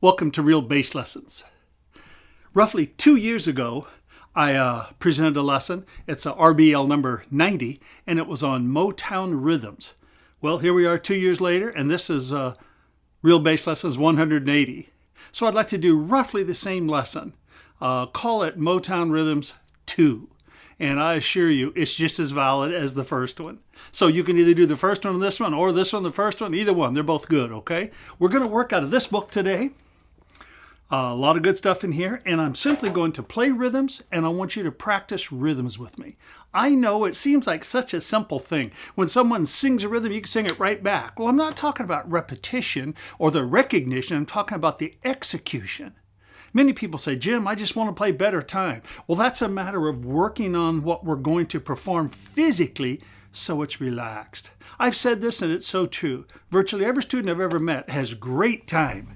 Welcome to Real Bass Lessons. Roughly 2 years ago, I presented a lesson. It's a RBL number 90, and it was on Motown rhythms. Well, here we are 2 years later, and this is Real Bass Lessons 180. So I'd like to do roughly the same lesson. Call it Motown Rhythms 2. And I assure you, it's just as valid as the first one. So you can either do the first one and this one, or this one, the first one, either one. They're both good, okay? We're going to work out of this book today. A lot of good stuff in here, and I'm simply going to play rhythms, and I want you to practice rhythms with me. I know it seems like such a simple thing. When someone sings a rhythm, you can sing it right back. Well, I'm not talking about repetition or the recognition. I'm talking about the execution. Many people say, Jim, I just want to play better time. Well, that's a matter of working on what we're going to perform physically so it's relaxed. I've said this, and it's so true. Virtually every student I've ever met has great time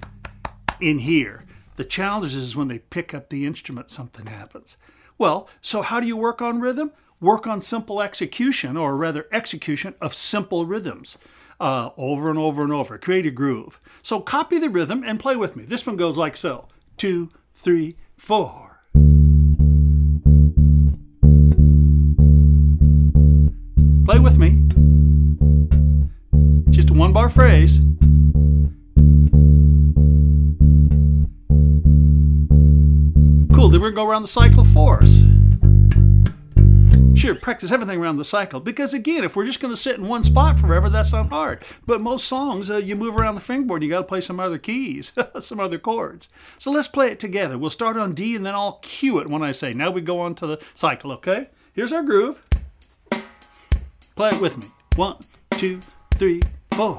in here. The challenge is when they pick up the instrument, something happens. Well, so how do you work on rhythm? Work on simple execution, or rather execution of simple rhythms. Over and over and over. Create a groove. So copy the rhythm and play with me. This one goes like so. 2, 3, 4. Play with me. It's just a one-bar phrase. Cool, then we're going to go around the cycle of 4s. Sure, practice everything around the cycle, because again, if we're just going to sit in one spot forever, that's not hard. But most songs, you move around the fingerboard, you got to play some other keys, some other chords. So let's play it together. We'll start on D, and then I'll cue it when I say. Now we go on to the cycle, okay? Here's our groove. Play it with me. 1, 2, 3, 4.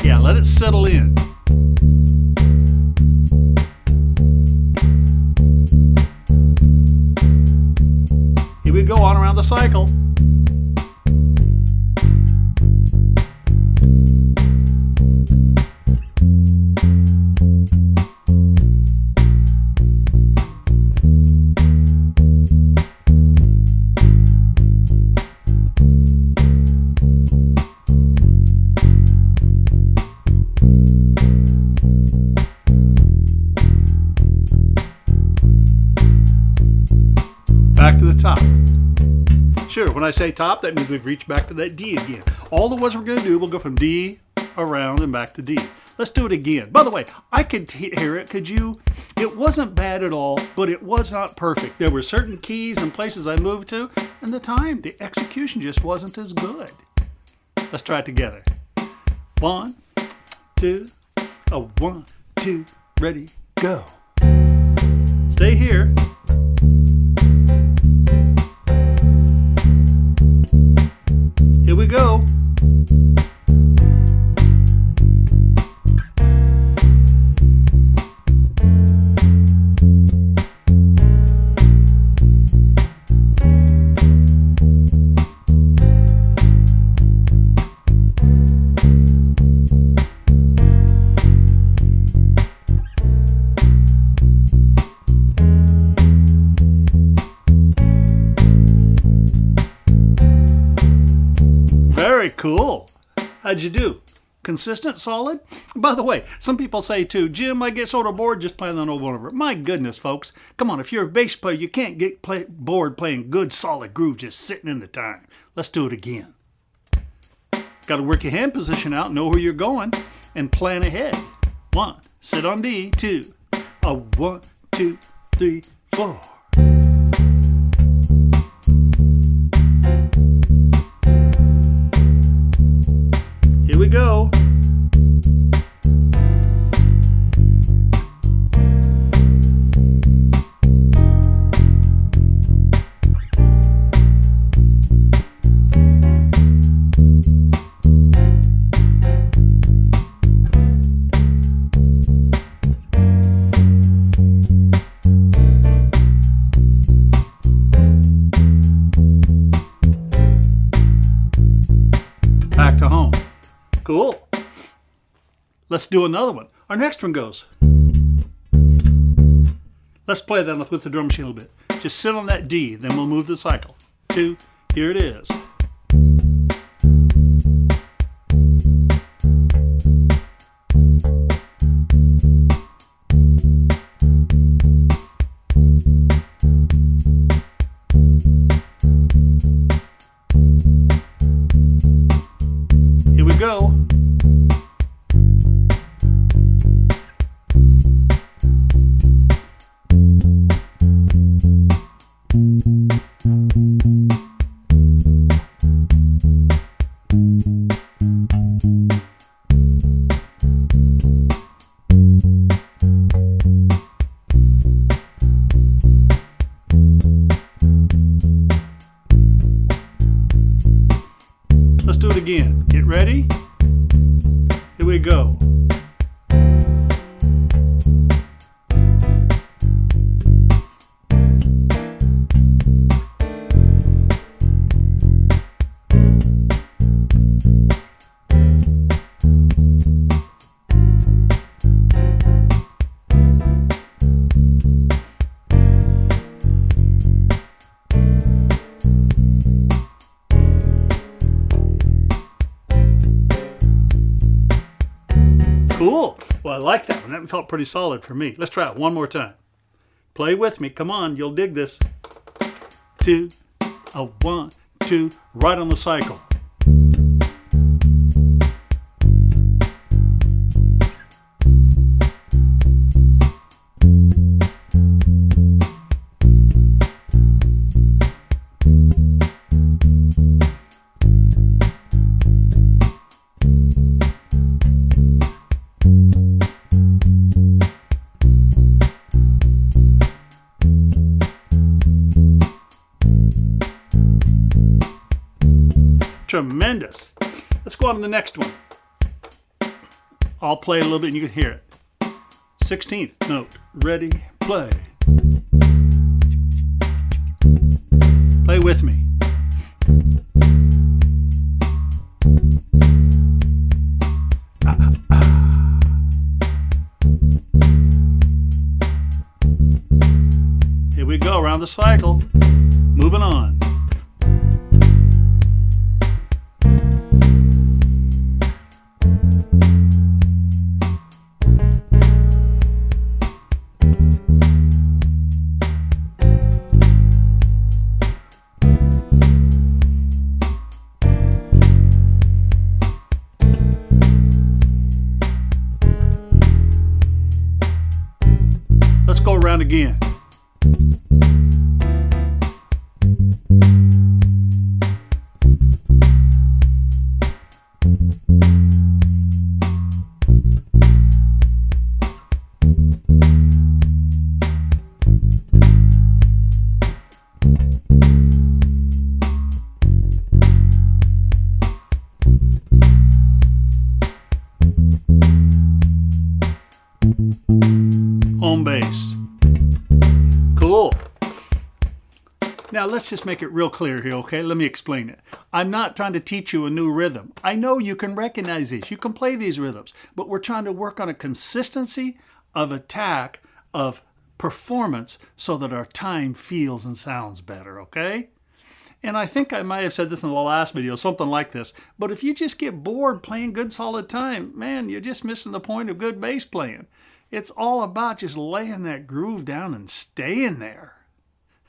Yeah, let it settle in. Here we go on around the cycle. Back to the top. Sure, when I say top, that means we've reached back to that D again. All the ones we're going to do, we'll go from D around and back to D. Let's do it again. By the way, I could hear it. Could you? It wasn't bad at all, but it was not perfect. There were certain keys and places I moved to, and the execution just wasn't as good. Let's try it together. 1, 2, 1, 2, ready, go. Stay here. Here we go. Very cool. How'd you do? Consistent? Solid? By the way, some people say too, Jim, I get sort of bored just playing that over and over. My goodness, folks. Come on, if you're a bass player, you can't get bored playing good, solid groove just sitting in the time. Let's do it again. Got to work your hand position out, know where you're going, and plan ahead. 1, sit on D. 2, 1, 2, 3, 4. Here we go. Back to home. Cool. Let's do another one. Our next one goes. Let's play that with the drum machine a little bit. Just sit on that D, then we'll move the cycle. 2, here it is. do it again. Get ready. Here we go. Cool. Well, I like that one. That felt pretty solid for me. Let's try it one more time. Play with me. Come on, you'll dig this. 2, 1, 2, right on the cycle. Tremendous. Let's go on to the next one. I'll play a little bit and you can hear it. 16th note. Ready, play. Play with me. Here we go, around the cycle. Moving on. Let's go around again. Home base. Cool. Now let's just make it real clear here, okay? Let me explain it. I'm not trying to teach you a new rhythm. I know you can recognize these. You can play these rhythms. But we're trying to work on a consistency of attack, of performance, so that our time feels and sounds better, okay? And I think I might have said this in the last video, something like this. But if you just get bored playing good solid time, man, you're just missing the point of good bass playing. It's all about just laying that groove down and staying there.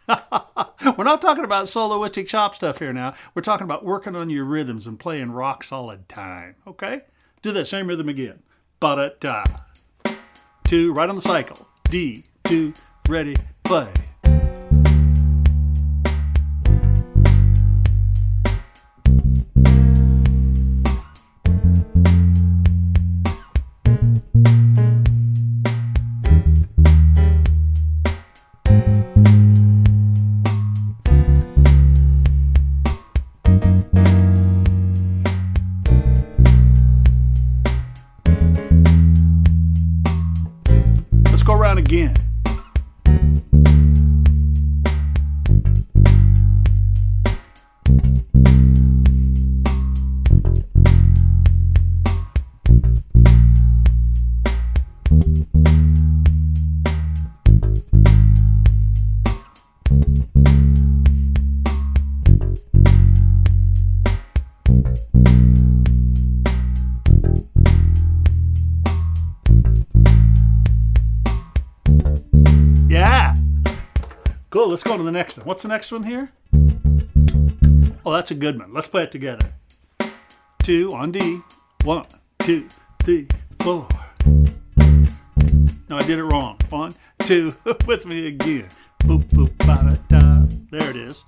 We're not talking about soloistic chop stuff here now. We're talking about working on your rhythms and playing rock solid time, okay? Do that same rhythm again. Ba-da-da. 2, right on the cycle. D, 2, ready, play. Go around again. Yeah. Cool, let's go on to the next one. What's the next one here? Oh, that's a good one. Let's play it together. 2 on D. 1, 2, 3, 4. No, I did it wrong. 1, 2, with me again. Boop, boop, ba-da-da. There it is.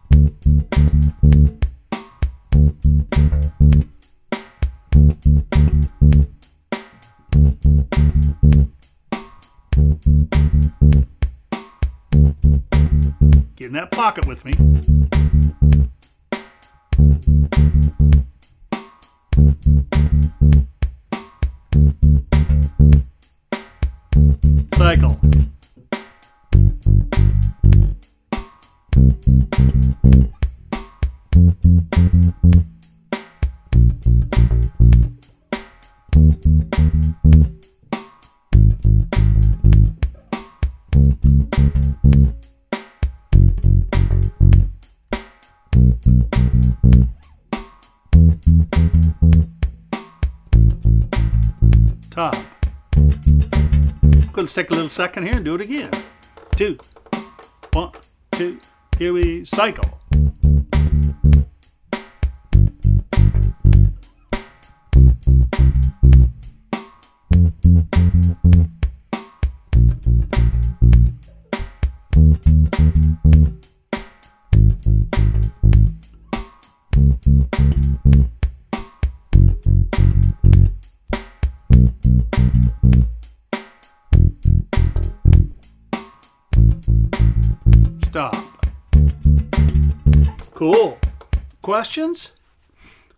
Get in that pocket with me. Top. Let's take a little second here and do it again. 2, 1, 2. Here we cycle. Stop. Cool. Questions?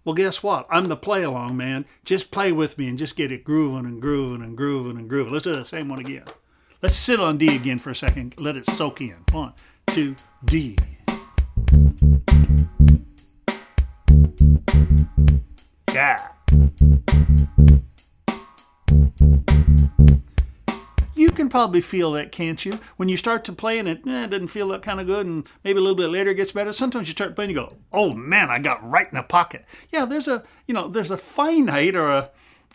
Well, guess what? I'm the play along man. Just play with me and just get it grooving and grooving and grooving and grooving. Let's do the same one again. Let's sit on D again for a second. Let it soak in. 1, 2, D. Yeah. You can probably feel that, can't you? When you start to play and it doesn't feel that kind of good, and maybe a little bit later it gets better. Sometimes you start playing and you go, oh man, I got right in the pocket. Yeah, there's a finite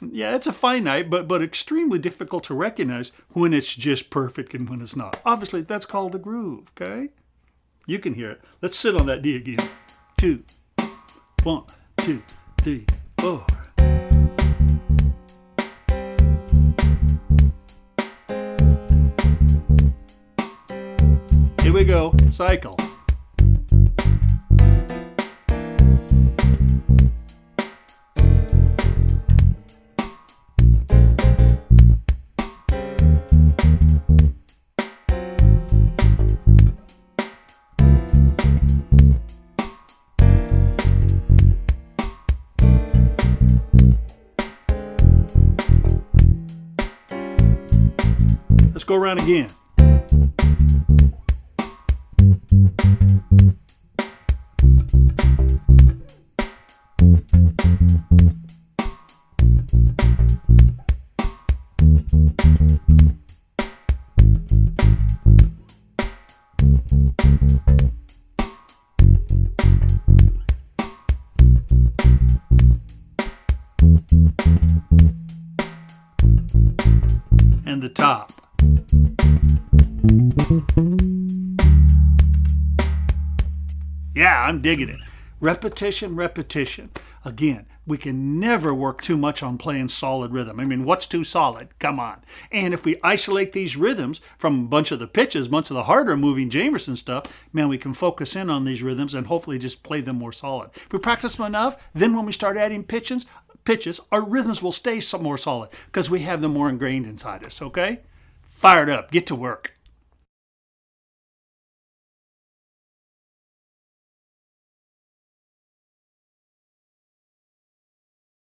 it's a finite, but extremely difficult to recognize when it's just perfect and when it's not. Obviously, that's called the groove, okay? You can hear it. Let's sit on that D again. 2, 1, 2, 3, 4. Here we go. Cycle. Let's go around again. And the top. Yeah, I'm digging it. Repetition, repetition. Again, we can never work too much on playing solid rhythm. I mean, what's too solid? Come on. And if we isolate these rhythms from a bunch of the pitches, a bunch of the harder moving Jamerson stuff, man, we can focus in on these rhythms and hopefully just play them more solid. If we practice them enough, then when we start adding pitches, our rhythms will stay more solid because we have them more ingrained inside us, okay? Fired up. Get to work.